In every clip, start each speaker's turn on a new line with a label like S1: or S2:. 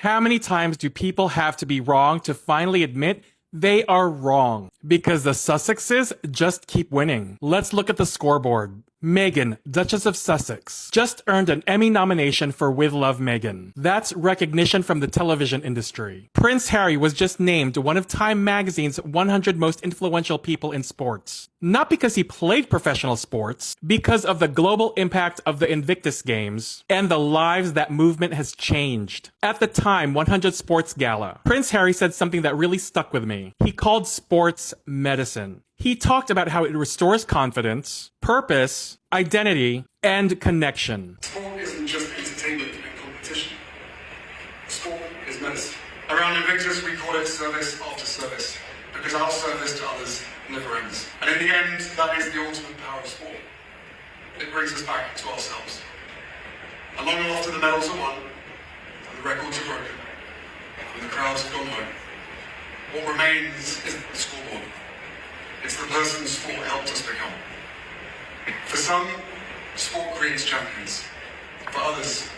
S1: How many times do people have to be wrong to finally admit they are wrong? Because the Sussexes just keep winning. Let's look at the scoreboard. Meghan, Duchess of Sussex, just earned an Emmy nomination for With Love, Meghan. That's recognition from the television industry. Prince Harry was just named one of Time magazine's 100 most influential people in sports. Not because he played professional sports, because of the global impact of the Invictus Games and the lives that movement has changed. At the TIME100 Sports Gala, Prince Harry said something that really stuck with me. He called sports medicine. He talked about how it restores confidence, purpose, identity, and connection.
S2: Sport isn't just entertainment and competition. Sport is medicine. Around Invictus, we call it service after service, because our service to others never ends. And in the end, that is the ultimate power of sport. It brings us back to ourselves. And long after the medals are won, and the records are broken, and the crowds have gone home, what remains isn't the scoreboard. It's the person sport helped us become. For some, sport creates champions. For others,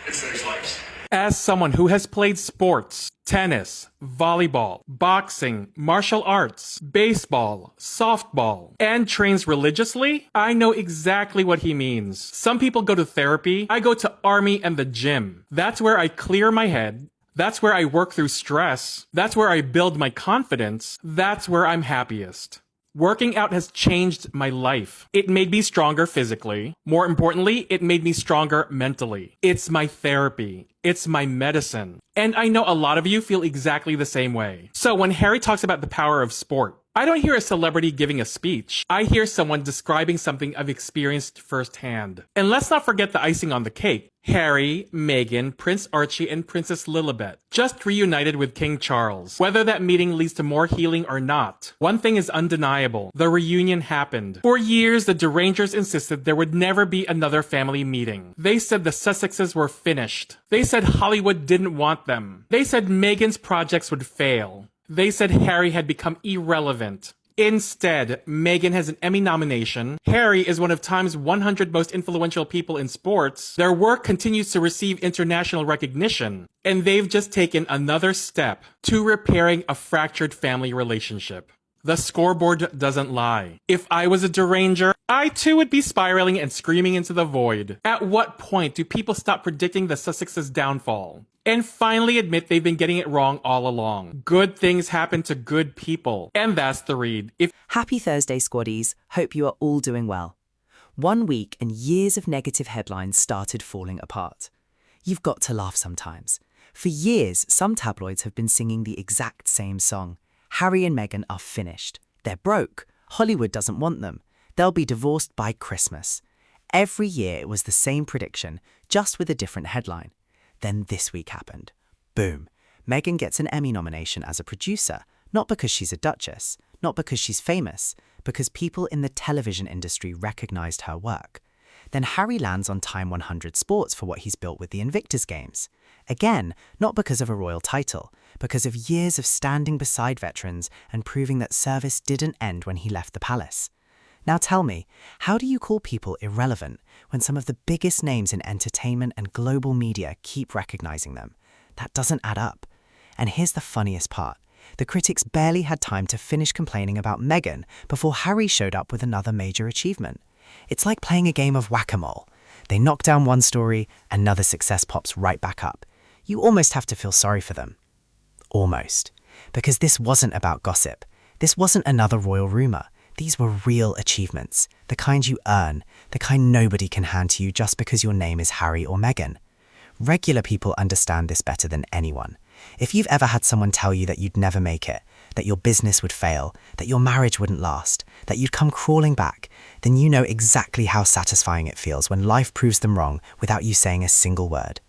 S2: it saves lives.
S1: As someone who has played sports, tennis, volleyball, boxing, martial arts, baseball, softball, and trains religiously, I know exactly what he means. Some people go to therapy. I go to army and the gym. That's where I clear my head. That's where I work through stress. That's where I build my confidence. That's where I'm happiest. Working out has changed my life. It made me stronger physically. More importantly, it made me stronger mentally. It's my therapy. It's my medicine. And I know a lot of you feel exactly the same way. So when Harry talks about the power of sport, I don't hear a celebrity giving a speech. I hear someone describing something I've experienced firsthand. And let's not forget the icing on the cake. Harry, Meghan, Prince Archie, and Princess Lilibet just reunited with King Charles. Whether that meeting leads to more healing or not, one thing is undeniable. The reunion happened. For years, the Derangers insisted there would never be another family meeting. They said the Sussexes were finished. They said Hollywood didn't want them. They said Meghan's projects would fail. They said Harry had become irrelevant. Instead, Meghan has an Emmy nomination. Harry is one of Time's 100 most influential people in sports. Their work continues to receive international recognition. And they've just taken another step to repairing a fractured family relationship. The scoreboard doesn't lie. If I was a deranger, I too would be spiraling and screaming into the void. At what point do people stop predicting the Sussexes' downfall and finally admit they've been getting it wrong all along? Good things happen to good people. And that's the read.
S3: Happy Thursday, squaddies. Hope you are all doing well. 1 week and years of negative headlines started falling apart. You've got to laugh sometimes. For years, some tabloids have been singing the exact same song. Harry and Meghan are finished. They're broke. Hollywood doesn't want them. They'll be divorced by Christmas. Every year it was the same prediction, just with a different headline. Then this week happened. Boom. Meghan gets an Emmy nomination as a producer, not because she's a duchess, not because she's famous, because people in the television industry recognized her work. Then Harry lands on TIME100 Sports for what he's built with the Invictus Games. Again, not because of a royal title, because of years of standing beside veterans and proving that service didn't end when he left the palace. Now tell me, how do you call people irrelevant when some of the biggest names in entertainment and global media keep recognizing them? That doesn't add up. And here's the funniest part. The critics barely had time to finish complaining about Meghan before Harry showed up with another major achievement. It's like playing a game of whack-a-mole. They knock down one story, another success pops right back up. You almost have to feel sorry for them. Almost. Because this wasn't about gossip. This wasn't another royal rumor. These were real achievements, the kind you earn, the kind nobody can hand to you just because your name is Harry or Meghan. Regular people understand this better than anyone. If you've ever had someone tell you that you'd never make it, that your business would fail, that your marriage wouldn't last, that you'd come crawling back, then you know exactly how satisfying it feels when life proves them wrong without you saying a single word.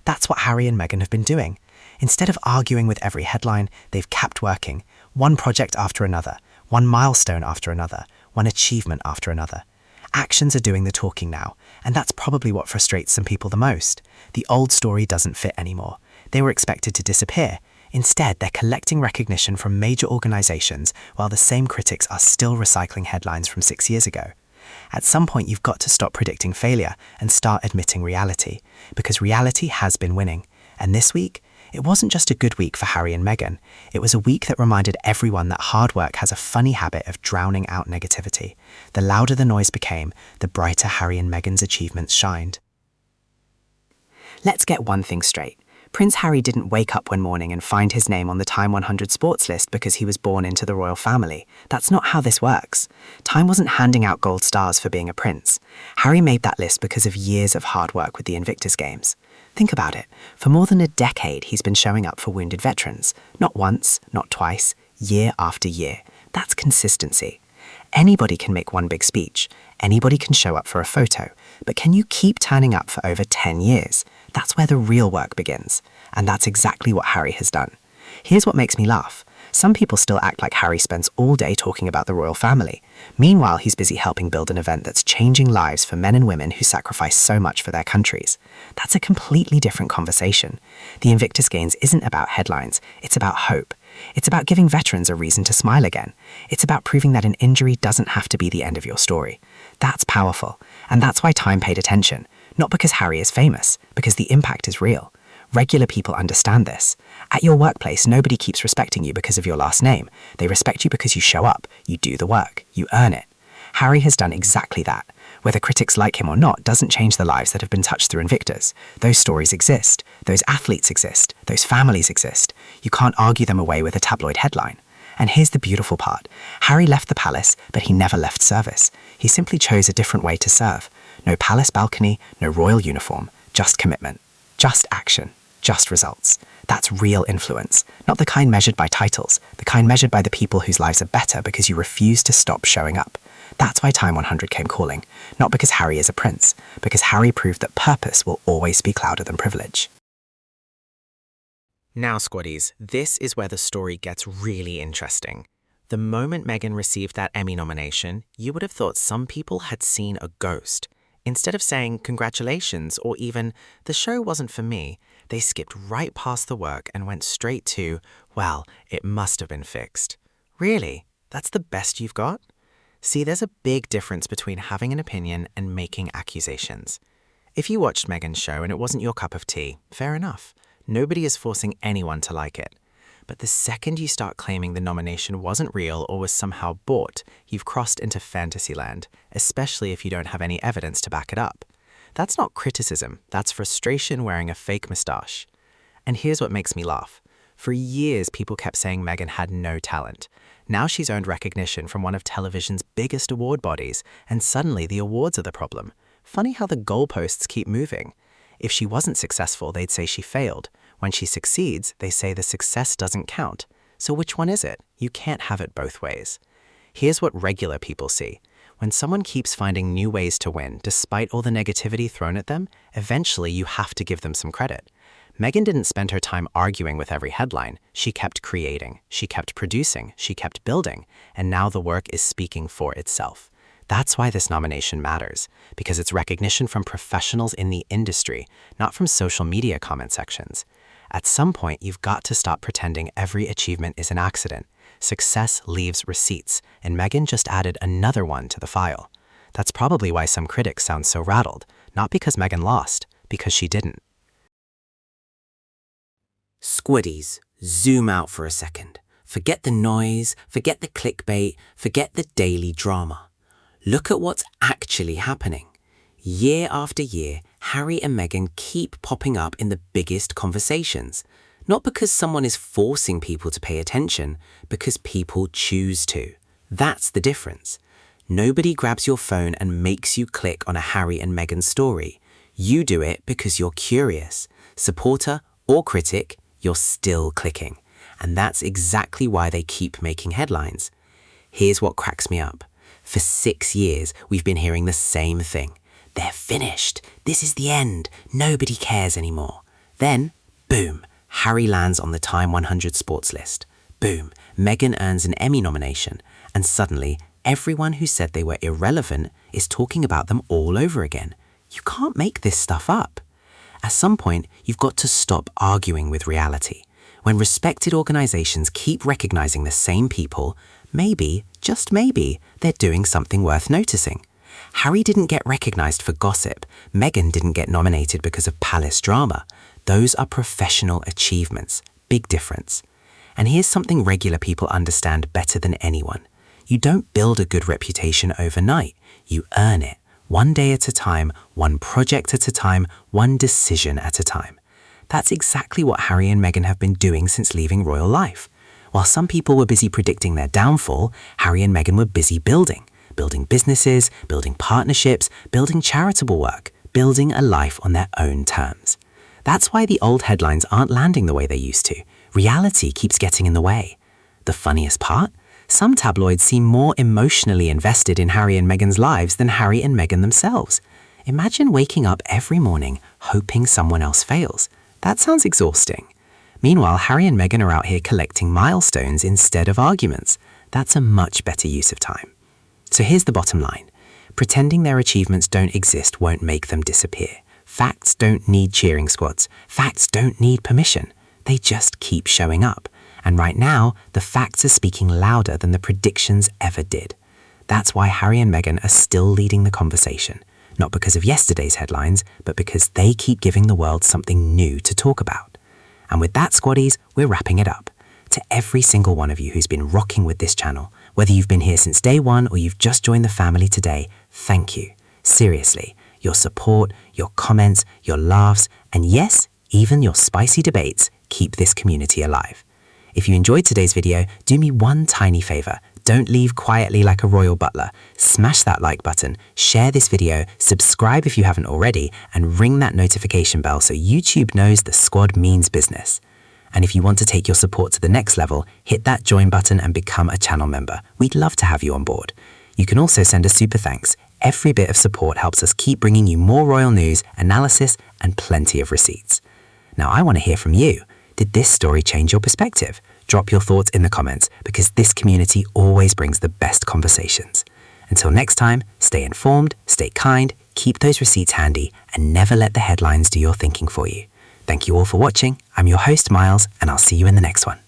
S3: That's what Harry and Meghan have been doing. Instead of arguing with every headline, they've kept working, one project after another, one milestone after another, one achievement after another. Actions are doing the talking now, and that's probably what frustrates some people the most. The old story doesn't fit anymore. They were expected to disappear. Instead, they're collecting recognition from major organizations while the same critics are still recycling headlines from 6 years ago. At some point, you've got to stop predicting failure and start admitting reality, because reality has been winning. And this week, it wasn't just a good week for Harry and Meghan. It was a week that reminded everyone that hard work has a funny habit of drowning out negativity. The louder the noise became, the brighter Harry and Meghan's achievements shined. Let's get one thing straight. Prince Harry didn't wake up one morning and find his name on the TIME100 Sports list because he was born into the royal family. That's not how this works. Time wasn't handing out gold stars for being a prince. Harry made that list because of years of hard work with the Invictus Games. Think about it. For more than a decade, he's been showing up for wounded veterans. Not once, not twice, year after year. That's consistency. Anybody can make one big speech. Anybody can show up for a photo. But can you keep turning up for over 10 years? That's where the real work begins. And that's exactly what Harry has done. Here's what makes me laugh. Some people still act like Harry spends all day talking about the royal family. Meanwhile, he's busy helping build an event that's changing lives for men and women who sacrifice so much for their countries. That's a completely different conversation. The Invictus Games isn't about headlines. It's about hope. It's about giving veterans a reason to smile again. It's about proving that an injury doesn't have to be the end of your story. That's powerful. And that's why Time paid attention. Not because Harry is famous, because the impact is real. Regular people understand this. At your workplace, nobody keeps respecting you because of your last name. They respect you because you show up, you do the work, you earn it. Harry has done exactly that. Whether critics like him or not doesn't change the lives that have been touched through Invictus. Those stories exist. Those athletes exist. Those families exist. You can't argue them away with a tabloid headline. And here's the beautiful part. Harry left the palace, but he never left service. He simply chose a different way to serve. No palace balcony, no royal uniform, just commitment, just action, just results. That's real influence, not the kind measured by titles, the kind measured by the people whose lives are better because you refuse to stop showing up. That's why TIME100 came calling, not because Harry is a prince, because Harry proved that purpose will always speak louder than privilege. Now, squaddies, this is where the story gets really interesting. The moment Meghan received that Emmy nomination, you would have thought some people had seen a ghost. Instead of saying congratulations or even the show wasn't for me, they skipped right past the work and went straight to, well, it must have been fixed. Really? That's the best you've got? See, there's a big difference between having an opinion and making accusations. If you watched Meghan's show and it wasn't your cup of tea, fair enough. Nobody is forcing anyone to like it. But the second you start claiming the nomination wasn't real or was somehow bought, you've crossed into fantasy land, especially if you don't have any evidence to back it up. That's not criticism, that's frustration wearing a fake moustache. And here's what makes me laugh. For years, people kept saying Meghan had no talent. Now she's earned recognition from one of television's biggest award bodies, and suddenly the awards are the problem. Funny how the goalposts keep moving. If she wasn't successful, they'd say she failed. When she succeeds, they say the success doesn't count. So which one is it? You can't have it both ways. Here's what regular people see. When someone keeps finding new ways to win, despite all the negativity thrown at them, eventually you have to give them some credit. Meghan didn't spend her time arguing with every headline. She kept creating, she kept producing, she kept building, and now the work is speaking for itself. That's why this nomination matters, because it's recognition from professionals in the industry, not from social media comment sections. At some point, you've got to stop pretending every achievement is an accident. Success leaves receipts, and Meghan just added another one to the file. That's probably why some critics sound so rattled, not because Meghan lost, because she didn't.
S4: Squiddies, zoom out for a second. Forget the noise, forget the clickbait, forget the daily drama. Look at what's actually happening. Year after year, Harry and Meghan keep popping up in the biggest conversations. Not because someone is forcing people to pay attention, because people choose to. That's the difference. Nobody grabs your phone and makes you click on a Harry and Meghan story. You do it because you're curious. Supporter or critic, you're still clicking. And that's exactly why they keep making headlines. Here's what cracks me up. For 6 years, we've been hearing the same thing. They're finished. This is the end. Nobody cares anymore. Then, boom, Harry lands on the TIME100 Sports list. Boom, Meghan earns an Emmy nomination. And suddenly, everyone who said they were irrelevant is talking about them all over again. You can't make this stuff up. At some point, you've got to stop arguing with reality. When respected organizations keep recognizing the same people, maybe, just maybe, they're doing something worth noticing. Harry didn't get recognized for gossip. Meghan didn't get nominated because of palace drama. Those are professional achievements. Big difference. And here's something regular people understand better than anyone. You don't build a good reputation overnight. You earn it. One day at a time, one project at a time, one decision at a time. That's exactly what Harry and Meghan have been doing since leaving royal life. While some people were busy predicting their downfall, Harry and Meghan were busy building businesses, building partnerships, building charitable work, building a life on their own terms. That's why the old headlines aren't landing the way they used to. Reality keeps getting in the way. The funniest part? Some tabloids seem more emotionally invested in Harry and Meghan's lives than Harry and Meghan themselves. Imagine waking up every morning hoping someone else fails. That sounds exhausting. Meanwhile, Harry and Meghan are out here collecting milestones instead of arguments. That's a much better use of time. So here's the bottom line. Pretending their achievements don't exist won't make them disappear. Facts don't need cheering squads. Facts don't need permission. They just keep showing up. And right now, the facts are speaking louder than the predictions ever did. That's why Harry and Meghan are still leading the conversation. Not because of yesterday's headlines, but because they keep giving the world something new to talk about. And with that, squaddies, we're wrapping it up. To every single one of you who's been rocking with this channel, whether you've been here since day one or you've just joined the family today, thank you. Seriously, your support, your comments, your laughs, and yes, even your spicy debates keep this community alive. If you enjoyed today's video, do me one tiny favor. Don't leave quietly like a royal butler. Smash that like button, share this video, subscribe if you haven't already, and ring that notification bell so YouTube knows the squad means business. And if you want to take your support to the next level, hit that join button and become a channel member. We'd love to have you on board. You can also send us super thanks. Every bit of support helps us keep bringing you more royal news, analysis, and plenty of receipts. Now I want to hear from you. Did this story change your perspective? Drop your thoughts in the comments because this community always brings the best conversations. Until next time, stay informed, stay kind, keep those receipts handy, and never let the headlines do your thinking for you. Thank you all for watching. I'm your host, Miles, and I'll see you in the next one.